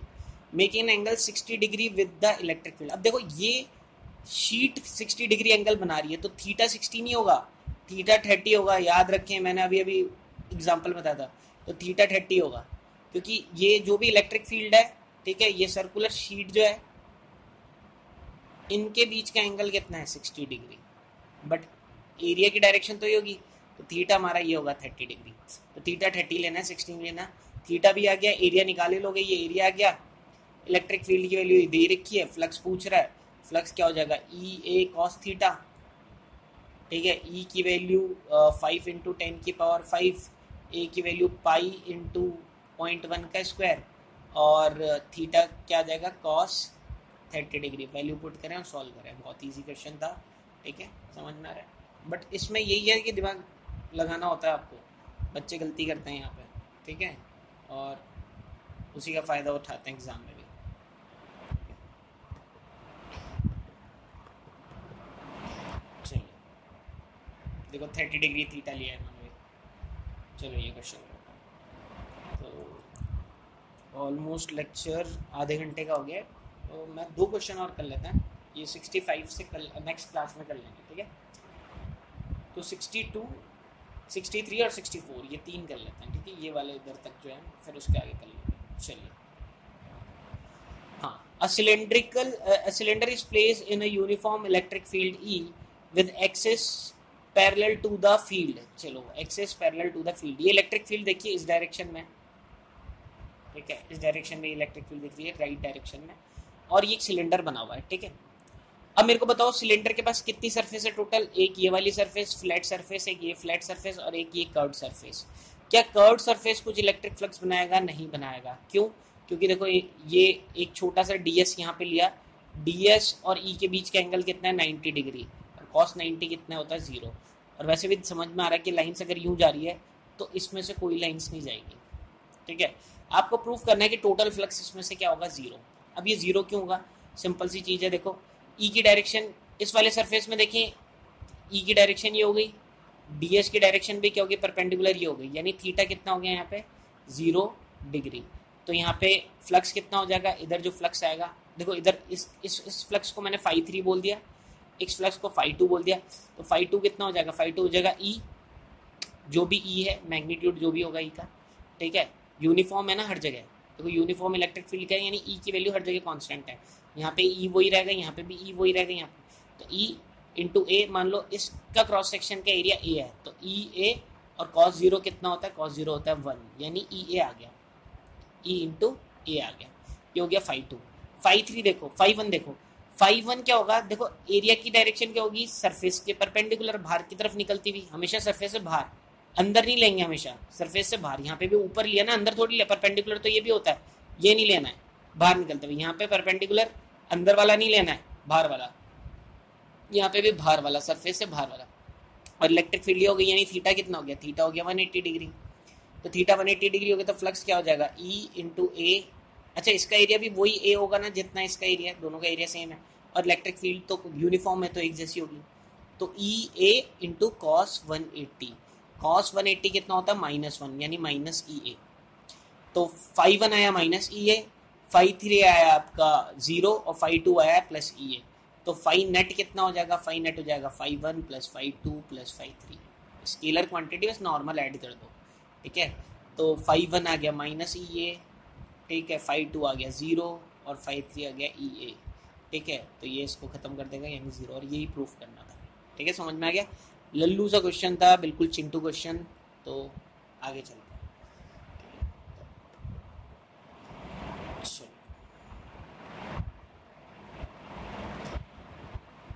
Making an angle 60 degree with the electric field. अब देखो ये शीट 60 डिग्री एंगल बना रही है, तो थीटा 60 नहीं होगा, थीटा 30 होगा, याद रखें, मैंने अभी एग्जांपल बताया था, तो थीटा 30 होगा, क्योंकि ये जो भी इलेक्ट्रिक फील्ड है, ठीक है, ये सर्कुलर शीट जो है, इनके बीच का एंगल कितना है 60 डिग्री, बट एरिया की डायरेक्शन तो ये होगी, तो थीटा हमारा ये होगा 30 डिग्री, तो थीटा 30 लेना है, 16 लेना, थीटा भी आ गया, एरिया निकाले लोगे, ये एरिया आ गया, इलेक्ट्रिक फील्ड की वैल्यू दे रखी है, फ्लक्स पूछ रहा है, फ्लक्स क्या हो जाएगा ई ए कॉस थीटा, ठीक है, ई की वैल्यू 5 × 10⁵, ए की वैल्यू पाई इंटू 0.1 का स्क्वायर, और थीटा क्या आ जाएगा कॉस 30 डिग्री। वैल्यू पुट करें और सॉल्व करें, बहुत इजी क्वेश्चन था, ठीक है, समझ में आ रहा है, बट इसमें यही है कि दिमाग लगाना होता है आपको, बच्चे गलती करते हैं यहाँ पे, ठीक है, और उसी का फ़ायदा उठाते हैं एग्ज़ाम में भी। चलिए देखो 30 डिग्री थीटा लिया है इन्होंने, चलो ये क्वेश्चन करता हूँ। तो ऑलमोस्ट लेक्चर आधे घंटे का हो गया, तो मैं 2 क्वेश्चन और कर लेते हैं, ये 65 से कल नेक्स्ट क्लास में कर लेंगे, ठीक है। तो 62, 63 और 64 ये 3 कर लेते हैं, ठीक है, ये वाले इधर तक जो है, फिर उसके आगे कर लेंगे। चलिए हाँ, a cylinder is placed in a uniform electric field E with axis parallel to the field, चलो axis parallel to the field, ये इलेक्ट्रिक फील्ड देखिए इस डायरेक्शन में, ठीक है, इस डायरेक्शन में इलेक्ट्रिक फील्ड दिख रही है राइट डायरेक्शन में, और ये एक सिलेंडर बना हुआ है, ठीक है। अब मेरे को बताओ सिलेंडर के पास कितनी सरफेस है टोटल, एक ये वाली सरफेस फ्लैट सरफेस, एक ये फ्लैट सरफेस और एक ये कर्व्ड सरफेस। क्या कर्व्ड सरफेस कुछ इलेक्ट्रिक फ्लक्स बनाएगा? नहीं बनाएगा। क्यों? क्योंकि देखो ये एक छोटा सा ds यहाँ पे लिया, ds और e के बीच का एंगल कितना है 90 डिग्री, और cos 90 कितना होता है 0। और वैसे भी समझ में आ रहा है कि लाइन्स अगर यूँ जा रही है तो इसमें से कोई लाइन्स नहीं जाएगी, ठीक है। आपको प्रूफ करना है कि टोटल फ्लक्स इसमें से क्या होगा 0। अब ये 0 क्यों होगा? सिंपल सी चीज़ है, देखो ई की डायरेक्शन इस वाले सरफेस में देखें, ई की डायरेक्शन ये हो गई, ds की डायरेक्शन भी क्या होगी परपेंडिकुलर ये हो गई, यानी थीटा कितना हो गया यहाँ पे 0 डिग्री। तो यहाँ पे फ्लक्स कितना हो जाएगा, इधर जो फ्लक्स आएगा देखो इधर इस फ्लक्स को मैंने φ3 बोल दिया, इस फ्लक्स को φ2 बोल दिया, तो φ2 कितना हो जाएगा, φ2 हो जाएगा ई, जो भी ई है मैग्नीट्यूड जो भी होगा ई का, ठीक है। यूनिफॉर्म है ना हर जगह, देखो यूनिफॉर्म इलेक्ट्रिक फील्ड का है, यानी ई की वैल्यू हर जगह कांस्टेंट है, यहाँ पे ई वही रहेगा, यहाँ पे भी ई वही रहेगा, यहाँ पे तो ई इंटू ए, मान लो इसका क्रॉस सेक्शन का एरिया ए है, तो ई ए और cos 0 कितना होता है, cos 0 होता है 1, यानी ई ए आ गया, ई इंटू ए आ गया, ये हो गया φ2। φ3 देखो, φ1 देखो, φ1 क्या होगा, देखो एरिया की डायरेक्शन क्या होगी, सरफेस के परपेंडिकुलर बाहर की तरफ निकलती हुई, हमेशा सरफेस से बाहर, अंदर नहीं लेंगे, हमेशा सरफेस से बाहर। यहाँ पे भी ऊपर लिया ना, अंदर थोड़ी लिया, परपेंडिकुलर तो ये भी होता है, ये नहीं लेना है बाहर निकलते हुए, यहाँ पे परपेंडिकुलर अंदर वाला नहीं लेना है, बाहर वाला, यहाँ पे भी बाहर वाला, सरफेस से बाहर वाला। और इलेक्ट्रिक फील्ड हो गई, यानी थीटा कितना हो गया, थीटा हो गया 180 डिग्री, तो थीटा 180 डिग्री हो गया, तो फ्लक्स क्या हो जाएगा ई इंटू ए। अच्छा इसका एरिया भी वही ए होगा ना जितना इसका एरिया, दोनों का एरिया सेम है, और इलेक्ट्रिक फील्ड तो यूनिफॉर्म है तो एक जैसी होगी, तो ई ए इंटू cos 180, cos 180 कितना होता है -1, यानी माइनस ई ए, तो φ1 आया माइनस ई ए, φ3 आया आपका 0 और φ2 आया प्लस ई ए, तो फाई नेट कितना हो जाएगा, फाई नेट हो जाएगा φ1 प्लस φ2 प्लस φ3, स्केलर क्वांटिटी बस नॉर्मल ऐड कर दो, ठीक है। तो φ1 आ गया माइनस ई ए, ठीक है, φ2 आ गया 0 और φ3 आ गया ई ए, ठीक है। तो ये इसको खत्म कर देगा यानी 0, और यही प्रूफ करना था, ठीक है, समझ में आ गया। लल्लू सा क्वेश्चन था, बिल्कुल चिंटू क्वेश्चन, तो आगे चलते हैं।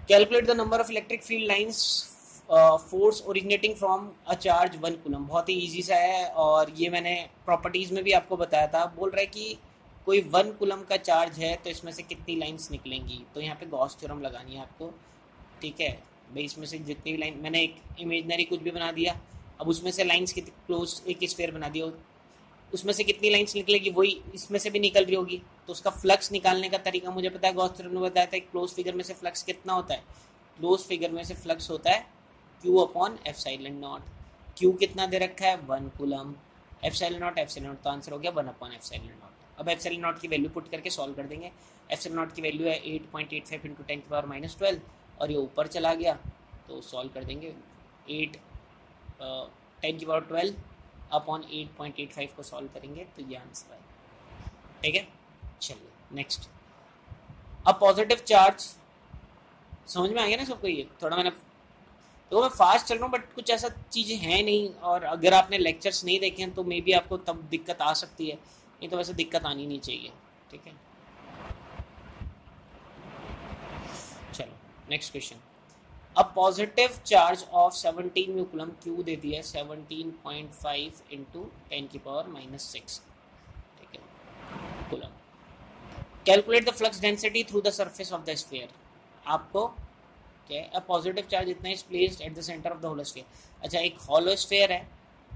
Calculate the number of electric field lines force originating from a charge 1 coulomb, बहुत ही इजी सा है, और ये मैंने प्रॉपर्टीज में भी आपको बताया था। बोल रहा है कि कोई 1 कूलम का चार्ज है तो इसमें से कितनी लाइंस निकलेंगी, तो यहाँ पे गॉस थ्योरम लगानी है आपको, ठीक है भाई। इसमें से जितनी भी लाइन, मैंने एक इमेजनरी कुछ भी बना दिया, अब उसमें से लाइंस कितनी क्लोज, एक स्फीयर बना दिया, उसमें से कितनी लाइंस निकलेगी वही इसमें से भी निकल रही होगी, तो उसका फ्लक्स निकालने का तरीका मुझे पता है, गॉस थ्योरम ने बताया था। क्लोज फिगर में से फ्लक्स कितना होता है, क्लोज फिगर में से फ्लक्स होता है Q upon epsilon not. Q कितना दे रखा है 1 कूलम, एप्सिलॉन नॉट, तो आंसर हो गया 1 अपॉन एप्सिलॉन नॉट। अब एप्सिलॉन नॉट की वैल्यू पुट करके सॉल्व कर देंगे। एप्सिलॉन नॉट की वैल्यू है 8.85 इंटू 10 की पावर -12, और ये ऊपर चला गया तो सॉल्व कर देंगे, 10 की पावर 12 अपॉन 8.85 को सॉल्व करेंगे तो ये आंसर है, ठीक है। चलिए नेक्स्ट, अब पॉजिटिव चार्ज, समझ में आ गया ना सबको, ये थोड़ा मैंने तो मैं फास्ट चल रहा हूँ बट कुछ ऐसा चीज़ें हैं नहीं, और अगर आपने लेक्चर्स नहीं देखे हैं तो मे बी आपको तब दिक्कत आ सकती है, नहीं तो वैसे दिक्कत आनी नहीं चाहिए, ठीक है। चलो नेक्स्ट क्वेश्चन, अब पॉजिटिव चार्ज ऑफ 17 में कूलम क्यू दे दिया है 17.5 इंटू 10 की पावर -6, ठीक है coulomb. Calculate the flux density through the surface of the sphere, आपको क्या है, पॉजिटिव चार्ज इतना is placed at the centre of the hollow sphere. अच्छा एक होलो स्फीयर है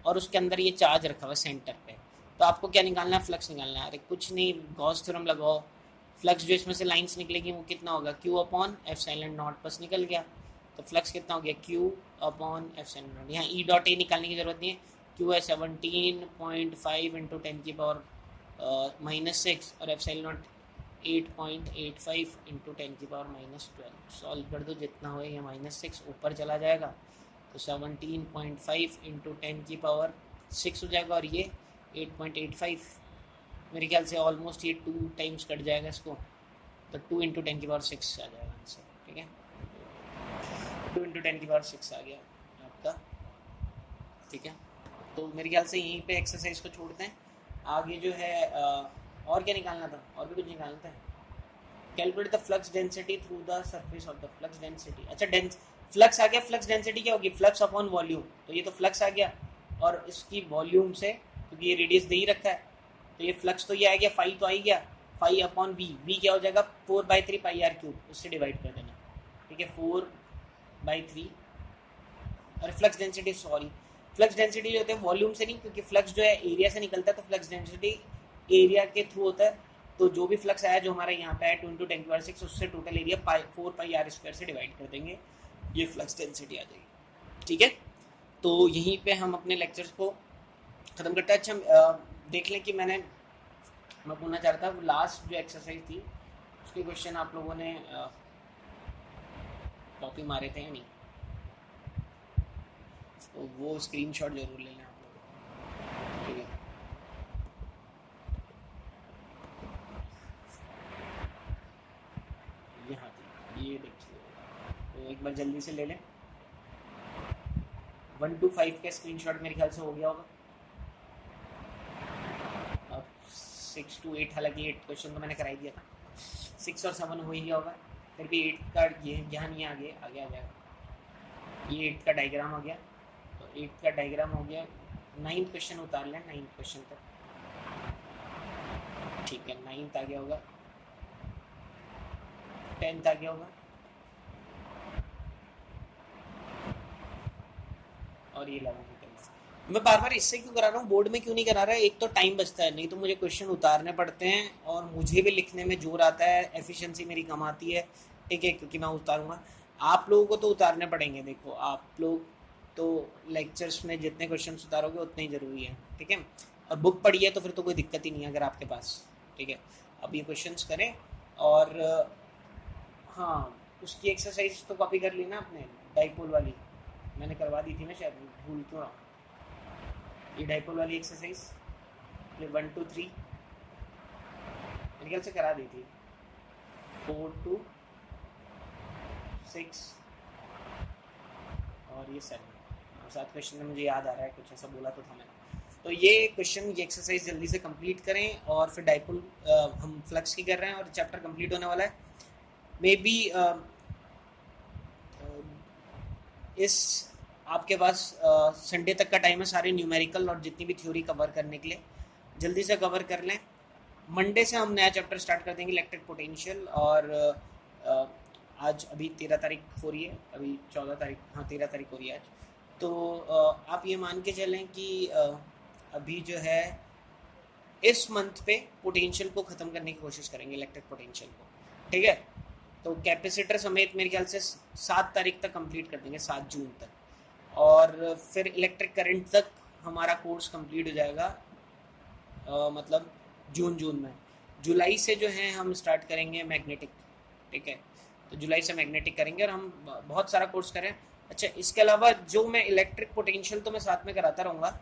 और उसके अंदर ये चार्ज रखा हुआ है सेंटर पे, तो आपको क्या निकालना है, फ्लक्स निकालना है। अरे कुछ नहीं, गॉस थ्योरम लगाओ, फ्लक्स जो इसमें से लाइंस निकलेगी वो कितना होगा, Q अपॉन एप्सिलॉन नॉट, बस निकल गया। तो फ्लक्स कितना हो गया, Q अपॉन एप्सिलॉन नॉट। यहाँ ई डॉट ए निकालने की जरूरत नहीं है, Q है 17.5 इंटू 10 की पावर -6 और एप्सिलॉन नॉट 8.85 इंटू 10 की पावर -12। सॉल्व कर दो, जितना हो ये -6 ऊपर चला जाएगा, तो 17.5 इंटू 10 की पावर 6 हो जाएगा, और ये 8.85, मेरे ख्याल से ऑलमोस्ट ये 2 टाइम्स कट जाएगा इसको, तो 2 इंटू 10 की पावर 6 आ जाएगा आंसर, ठीक है। 2 इंटू 10 की पावर 6 आ गया, आपका, ठीक है। तो मेरे ख्याल से यहीं पे एक्सरसाइज को छोड़ते हैं। आगे जो है और क्या निकालना था, और भी कुछ निकालना था। Calculate the flux density through the surface of the flux density. अच्छा, फ्लक्स आ गया, फ्लक्स डेंसिटी क्या होगी, फ्लक्स अपॉन वॉल्यूम। तो ये तो फ्लक्स आ गया, और इसकी वॉल्यूम से, क्योंकि ये रेडियस दे ही रखा है, तो ये फ्लक्स तो ये आ गया, फाई तो आ ही गया, फाई अपॉन वी। वी क्या हो जाएगा, 4/3 पाई आर क्यूब, उससे डिवाइड कर देना, ठीक है। 4/3, और flux density, sorry flux density जो होता है वॉल्यूम से नहीं, क्योंकि फ्लक्स जो है एरिया से निकलता है, तो फ्लक्स डेंसिटी एरिया के थ्रू होता है। तो जो भी फ्लक्स आया जो हमारे यहाँ पे है 2 × 10⁻⁶, उससे टोटल एरिया 4πr² से डिवाइड कर देंगे, ये फ्लक्स डेंसिटी आ जाएगी, ठीक है। तो यहीं पे हम अपने लेक्चर्स को ख़त्म करते हैं। अच्छा, देख लें कि मैं बोलना चाह रहा था, वो लास्ट जो एक्सरसाइज थी उसके क्वेश्चन आप लोगों ने कॉपी मारे थे या नहीं, तो वो स्क्रीनशॉट जरूर ले लें आप लोग, ठीक है। यहाँ थी, ये देखिए, तो एक बार जल्दी से ले लें। 1 to 5 का स्क्रीनशॉट मेरे ख्याल से हो गया होगा। अब 6 to 8, हालांकि 8 क्वेश्चन तो मैंने कराई दिया था, 6 और 7 हो ही गया होगा, फिर भी 8 का ये यहाँ नहीं, आगे आ जाएगा। ये 8 का डायग्राम आ गया, तो 8 का डायग्राम हो गया। 9th क्वेश्चन उतार लें, 9th क्वेश्चन तक, ठीक है। 9th आ गया होगा, 10th आ गया होगा, और ये 11th। मैं बार बार इससे क्यों करा रहा हूँ, बोर्ड में क्यों नहीं करा रहा है, एक तो टाइम बचता है, नहीं तो मुझे क्वेश्चन उतारने पड़ते हैं, और मुझे भी लिखने में जोर आता है, एफिशिएंसी मेरी कम आती है, ठीक है, क्योंकि मैं उतारूंगा। आप लोगों को तो उतारने पड़ेंगे, देखो आप लोग तो लेक्चर्स में जितने क्वेश्चन उतारोगे उतने ही ज़रूरी है, ठीक है। और बुक पढ़ी है तो फिर तो कोई दिक्कत ही नहीं है अगर आपके पास, ठीक है। अब ये क्वेश्चन करें, और हाँ, उसकी एक्सरसाइज तो कॉपी कर ली ना आपने, डाइपोल वाली मैंने करवा दी थी ना, शायद भूल क्यों रहा। ये डाइपोल वाली एक्सरसाइज ये 1 to 3 मेरे ख्याल से करा दी थी, 4 to 6 और ये 7 क्वेश्चन में मुझे याद आ रहा है, कुछ ऐसा बोला तो था मैंने। तो ये क्वेश्चन, ये एक्सरसाइज जल्दी से कंप्लीट करें, और फिर डाइपोल हम फ्लक्स की कर रहे हैं, और चैप्टर कंप्लीट होने वाला है। मे बी इस आपके पास संडे तक का टाइम है सारे न्यूमेरिकल और जितनी भी थ्योरी कवर करने के लिए, जल्दी से कवर कर लें। मंडे से हम नया चैप्टर स्टार्ट कर देंगे, इलेक्ट्रिक पोटेंशियल, और आज अभी 13 तारीख हो रही है, अभी 14 तारीख, हाँ 13 तारीख हो रही है आज। तो आप ये मान के चलें कि अभी जो है इस मंथ पे पोटेंशियल को ख़त्म करने की कोशिश करेंगे, इलेक्ट्रिक पोटेंशियल को, ठीक है। तो कैपेसिटर समेत मेरे ख्याल से 7 तारीख तक कंप्लीट कर देंगे, 7 जून तक, और फिर इलेक्ट्रिक करंट तक हमारा कोर्स कंप्लीट हो जाएगा, मतलब जून में। जुलाई से जो है हम स्टार्ट करेंगे मैग्नेटिक, ठीक है। तो जुलाई से मैग्नेटिक करेंगे, और हम बहुत सारा कोर्स करें। अच्छा, इसके अलावा जो मैं इलेक्ट्रिक पोटेंशियल तो मैं साथ में कराता रहूँगा,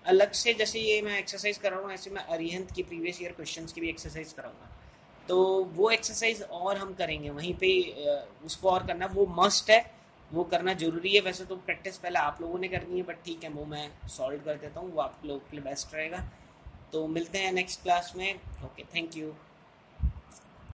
अलग से जैसे ये मैं एक्सरसाइज कर रहा हूँ, ऐसे मैं अरिहंत की प्रीवियस ईयर क्वेश्चंस की भी एक्सरसाइज कराऊंगा। तो वो एक्सरसाइज और हम करेंगे वहीं पे, उसको और करना वो मस्ट है, वो करना ज़रूरी है। वैसे तो प्रैक्टिस पहले आप लोगों ने करनी है, बट ठीक है, वो मैं सॉल्व कर देता हूँ, वो आप लोगों के लिए बेस्ट रहेगा। तो मिलते हैं नेक्स्ट क्लास में। Okay, thank you.